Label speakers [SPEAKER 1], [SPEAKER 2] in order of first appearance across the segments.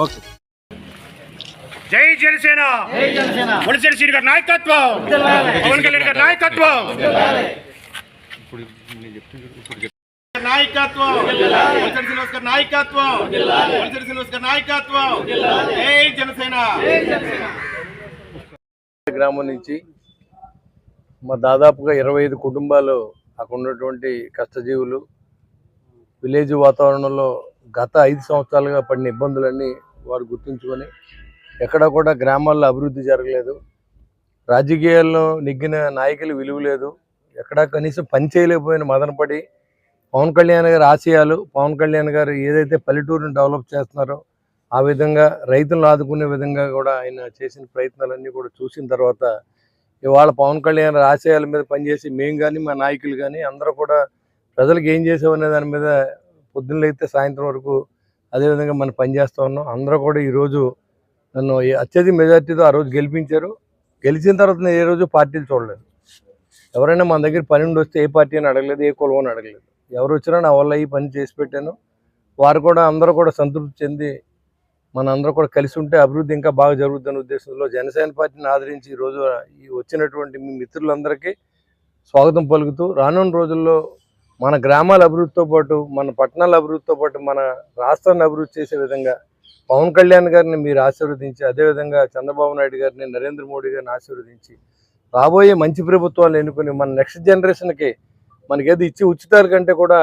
[SPEAKER 1] Okay. జై జనసేన, మునిశెట్టి శ్రీనివాస్ గారి నాయకత్వం, పవన్ కళ్యాణ్ గారి నాయకత్వం, నాయకత్వం, మునిశెట్టి శ్రీనివాస్ గారి నాయకత్వం, మునిశెట్టి శ్రీనివాస్ గారి నాయకత్వం. జై జనసేన.
[SPEAKER 2] గ్రామం నుంచి మా దాదాపుగా 25 కుటుంబాలు అక్కడ ఉన్నటువంటి కష్టజీవులు విలేజ్ వాతావరణంలో గత 5 సంవత్సరాలుగా పడిన ఇబ్బందులన్నీ వారు గుర్తుంచుకొని ఎక్కడ కూడా గ్రామాల్లో అభివృద్ధి జరగలేదు, రాజకీయాల్లో నెగ్గిన నాయకులు విలువ లేదు, ఎక్కడా కనీసం పని చేయలేకపోయిన మదనపడి పవన్ కళ్యాణ్ గారి ఆశయాలు, పవన్ కళ్యాణ్ గారు ఏదైతే పల్లెటూరుని డెవలప్ చేస్తున్నారో ఆ విధంగా రైతులను ఆదుకునే విధంగా కూడా ఆయన చేసిన ప్రయత్నాలన్నీ కూడా చూసిన తర్వాత ఇవాళ పవన్ కళ్యాణ్ ఆశయాల మీద పనిచేసి మేము కానీ మా నాయకులు కానీ అందరూ కూడా ప్రజలకు ఏం చేసామనే దాని మీద పొద్దున్నైతే సాయంత్రం వరకు అదేవిధంగా మనం పనిచేస్తూ ఉన్నాం. అందరూ కూడా ఈరోజు నన్ను అత్యధిక మెజార్టీతో ఆ రోజు గెలిపించారు. గెలిచిన తర్వాత నేను ఏ రోజు పార్టీలు చూడలేదు. ఎవరైనా మన దగ్గర పని ఉండి వస్తే ఏ పార్టీ అని అడగలేదు, ఏ కులం అని అడగలేదు. ఎవరు వచ్చినా నా వల్ల ఈ పని చేసి పెట్టాను. వారు కూడా అందరూ కూడా సంతృప్తి చెంది మన అందరూ కూడా కలిసి ఉంటే అభివృద్ధి ఇంకా బాగా జరుగుతున్న ఉద్దేశంలో జనసేన పార్టీని ఆదరించి ఈరోజు ఈ వచ్చినటువంటి మీ మిత్రులందరికీ స్వాగతం పలుకుతూ రానున్న రోజుల్లో మన గ్రామాల అభివృద్ధితో పాటు మన పట్టణాల అభివృద్ధితో పాటు మన రాష్ట్రాన్ని అభివృద్ధి చేసే విధంగా పవన్ కళ్యాణ్ గారిని మీరు ఆశీర్వదించి అదేవిధంగా చంద్రబాబు నాయుడు గారిని నరేంద్ర మోడీ గారిని ఆశీర్వదించి రాబోయే మంచి ప్రభుత్వాలు ఎన్నుకొని మన నెక్స్ట్ జనరేషన్కి మనకేదో ఇచ్చే ఉచితాల కంటే కూడా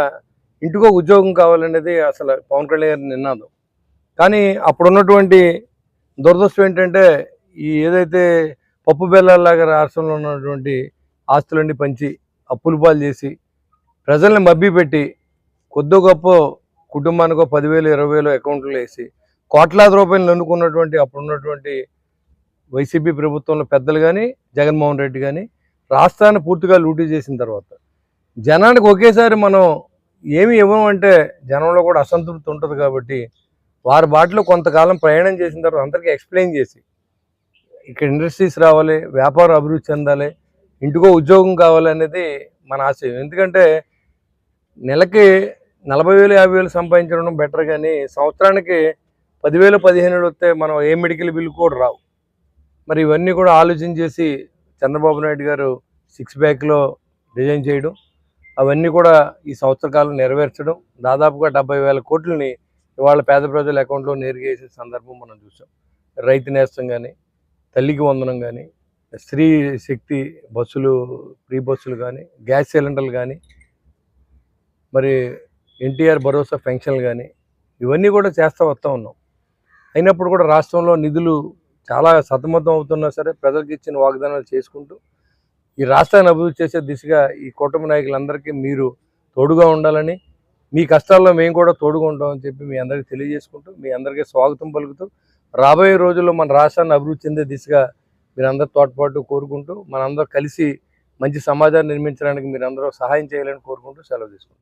[SPEAKER 2] ఇంటికో ఉద్యోగం కావాలనేది అసలు పవన్ కళ్యాణ్ గారి నినాదం. కానీ అప్పుడున్నటువంటి దురదృష్టం ఏంటంటే ఈ ఏదైతే పప్పు బెల్లాలాగా రాష్ట్రంలో ఉన్నటువంటి ఆస్తులన్నీ పంచి అప్పులు పాలు చేసి ప్రజల్ని మభ్యపెట్టి కొద్దో గొప్ప కుటుంబానికో 10,000 20,000 అకౌంట్లు వేసి కోట్లాది రూపాయలు అనుకున్నటువంటి అప్పుడున్నటువంటి వైసీపీ ప్రభుత్వంలో పెద్దలు కానీ జగన్మోహన్ రెడ్డి కానీ రాష్ట్రాన్ని పూర్తిగా లూటీ చేసిన తర్వాత జనానికి ఒకేసారి మనం ఏమి ఇవ్వమంటే జనంలో కూడా అసంతృప్తి ఉంటుంది. కాబట్టి వారి బాటలో కొంతకాలం ప్రయాణం చేసిన తర్వాత అందరికీ ఎక్స్ప్లెయిన్ చేసి ఇక్కడ ఇండస్ట్రీస్ రావాలి, వ్యాపారం అభివృద్ధి చెందాలి, ఇంటికో ఉద్యోగం కావాలి అనేది మన ఆశయం. ఎందుకంటే నెలకి 40,000 50,000 సంపాదించడం బెటర్, కానీ సంవత్సరానికి 10,000 15,000 వస్తే మనం ఏ మెడికల్ బిల్లు కూడా రావు. మరి ఇవన్నీ కూడా ఆలోచన చేసి చంద్రబాబు నాయుడు గారు 6 ప్యాక్లో డిజైన్ చేయడం, అవన్నీ కూడా ఈ సంవత్సర కాలం నెరవేర్చడం, దాదాపుగా 70,000 కోట్లని ఇవాళ పేద ప్రజల అకౌంట్లో నేరుగా వేసే సందర్భం మనం చూసాం. రైతు నేస్తం కానీ, తల్లికి వందనం కానీ, స్త్రీ శక్తి బస్సులు, ఫ్రీ బస్సులు కానీ, గ్యాస్ సిలిండర్లు కానీ, మరి ఎన్టీఆర్ భరోసా పెన్షన్లు కానీ ఇవన్నీ కూడా చేస్తూ వస్తూ ఉన్నాం. అయినప్పుడు కూడా రాష్ట్రంలో నిధులు చాలా సతమతం అవుతున్నా సరే ప్రజలకు ఇచ్చిన వాగ్దానాలు చేసుకుంటూ ఈ రాష్ట్రాన్ని అభివృద్ధి చేసే దిశగా ఈ కూటమి నాయకులందరికీ మీరు తోడుగా ఉండాలని, మీ కష్టాల్లో మేము కూడా తోడుగా ఉంటామని చెప్పి మీ అందరికీ తెలియజేసుకుంటూ మీ అందరికీ స్వాగతం పలుకుతూ రాబోయే రోజుల్లో మన రాష్ట్రాన్ని అభివృద్ధి చెందే దిశగా మీరందరూ తోడ్పాటు కోరుకుంటూ మనందరూ కలిసి మంచి సమాజాన్ని నిర్మించడానికి మీరందరూ సహాయం చేయాలని కోరుకుంటూ సెలవు తీసుకుంటాం.